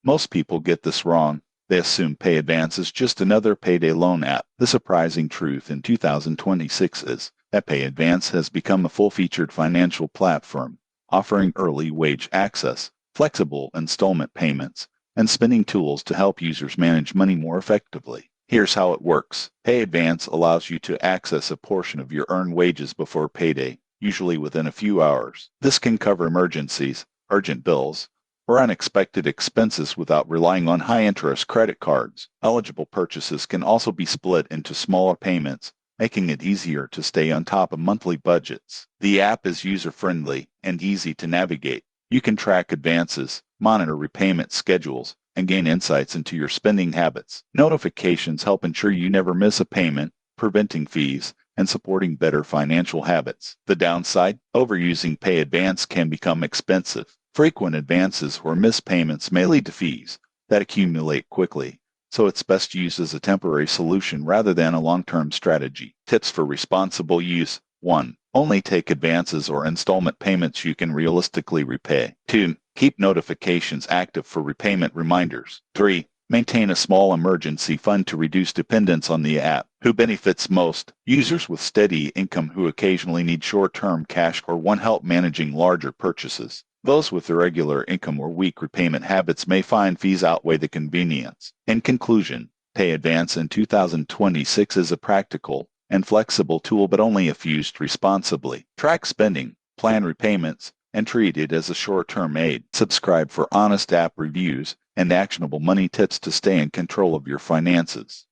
Most people get this wrong. They assume Pay Advance is just another payday loan app. The surprising truth in 2026 is that Pay Advance has become a full-featured financial platform, offering early wage access, flexible installment payments, and spending tools to help users manage money more effectively. Here's how it works. Pay Advance allows you to access a portion of your earned wages before payday, usually within a few hours. This can cover emergencies, urgent bills, or unexpected expenses without relying on high-interest credit cards. Eligible purchases can also be split into smaller payments, making it easier to stay on top of monthly budgets. The app is user-friendly and easy to navigate. You can track advances, monitor repayment schedules, and gain insights into your spending habits. Notifications help ensure you never miss a payment, preventing fees, and supporting better financial habits. The downside: overusing Pay Advance can become expensive. Frequent advances or missed payments may lead to fees that accumulate quickly, so it's best used as a temporary solution rather than a long-term strategy. Tips for responsible use: 1. Only take advances or installment payments you can realistically repay. 2. Keep notifications active for repayment reminders. 3. Maintain a small emergency fund to reduce dependence on the app. Who benefits most? Users with steady income who occasionally need short-term cash or want help managing larger purchases. Those with irregular income or weak repayment habits may find fees outweigh the convenience. In conclusion, Pay Advance in 2026 is a practical and flexible tool, but only if used responsibly. Track spending, plan repayments, and treat it as a short-term aid. Subscribe for honest app reviews and actionable money tips to stay in control of your finances.